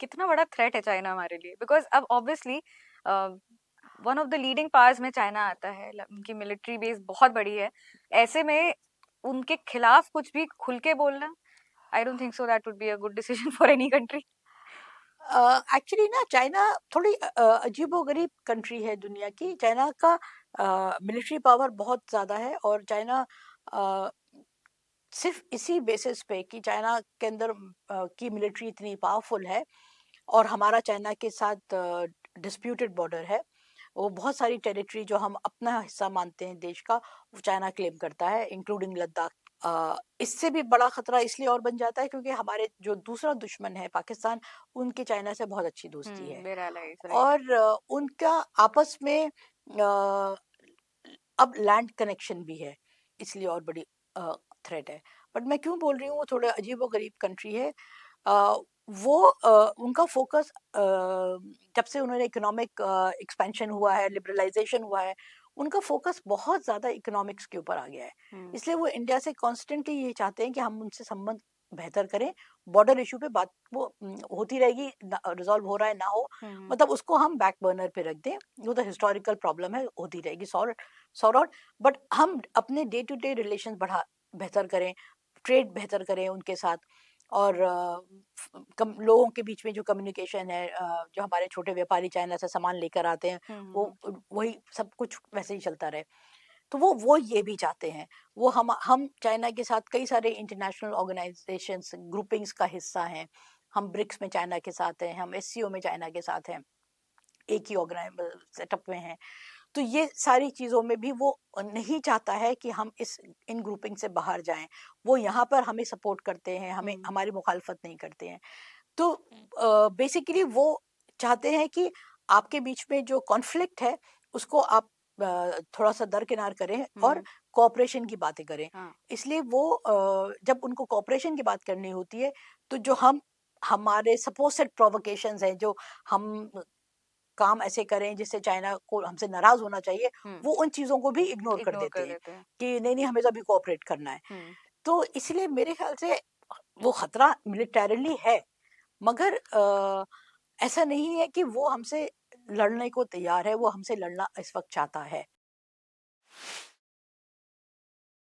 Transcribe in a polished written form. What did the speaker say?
कितना बड़ा थ्रेट है चाइना हमारे लिए, बिकॉज अब obviously one of the leading powers में चाइना आता है, उनकी मिलिट्री बेस बहुत बड़ी है। ऐसे में उनके खिलाफ कुछ भी खुल के बोलना, I don't think so that would be a good decision for any country. Actually ना चाइना थोड़ी अजीबोगरीब कंट्री है दुनिया की। चाइना का मिलिट्री पावर बहुत ज़्यादा है, और चाइना सिर्फ इसी बेसिस पे कि चाइना के अंदर की मिलिट्री इतनी पावरफुल है, और हमारा चाइना के साथ डिस्प्यूटेड बॉर्डर है। वो बहुत सारी टेरिटरी जो हम अपना हिस्सा मानते हैं देश का, वो चाइना क्लेम करता है, इंक्लूडिंग लद्दाख। इससे भी बड़ा खतरा इसलिए और बन जाता है क्योंकि हमारे जो दूसरा दुश्मन है पाकिस्तान, उनकी चाइना से बहुत अच्छी दोस्ती है, देयर allies, राइट। और उनका आपस में अब लैंड कनेक्शन भी है, इसलिए और बड़ी थ्रेट है। बट मैं क्यों बोल रही हूँ वो थोड़ा अजीब व गरीब कंट्री है। अ, वो उनका फोकस जब से उन्होंने इकोनॉमिक एक्सपेंशन हुआ है, लिबरलाइजेशन हुआ है, उनका फोकस बहुत ज़्यादा इकोनॉमिक्स के ऊपर आ गया है। इसलिए वो इंडिया से कॉन्स्टेंटली ये चाहते हैं कि हम उनसे संबंध बेहतर करें। बॉर्डर इशू पे बात वो होती रहेगी, रिजॉल्व हो रहा है ना हो, मतलब उसको हम बैक बर्नर पे रख दें। वो तो हिस्टोरिकल प्रॉब्लम है, होती रहेगी, सॉर्ट आउट। बट हम अपने डे टू डे रिलेशन बेहतर करें, ट्रेड बेहतर करें उनके साथ, और लोगों के बीच में जो कम्युनिकेशन है, जो हमारे छोटे व्यापारी चाइना से सामान लेकर आते हैं, वो वही सब कुछ वैसे ही चलता रहे। तो वो ये भी चाहते हैं। वो हम चाइना के साथ कई सारे इंटरनेशनल ऑर्गेनाइजेशंस ग्रुपिंग्स का हिस्सा हैं। हम ब्रिक्स में चाइना के साथ हैं, हम एससीओ में चाइना के साथ हैं, एक ही ऑर्गेनाइज सेटअप में हैं। तो ये सारी चीज़ों में भी वो नहीं चाहता है कि हम इन ग्रुपिंग से बाहर जाएं। वो यहाँ पर हमें सपोर्ट करते हैं, हमें हमारी मुखालफत नहीं करते हैं। तो बेसिकली वो चाहते हैं कि आपके बीच में जो कॉन्फ्लिक्ट है उसको आप थोड़ा सा दरकिनार करें और कोऑपरेशन की बातें करें। इसलिए वो जब उनको कोऑपरेशन की बात करनी होती है, तो जो हमारे सपोज्ड प्रोवोकेशंस हैं, जो हम काम ऐसे करें जिससे चाइना को हमसे नाराज होना चाहिए, वो उन चीजों को भी इग्नोर कर देते हैं कि नहीं नहीं, हमें तो अभी कोऑपरेट करना है। तो इसलिए मेरे ख्याल से वो खतरा मिलिटरीली है, मगर ऐसा नहीं है कि वो हमसे लड़ने को तैयार है, वो हमसे लड़ना इस वक्त चाहता है।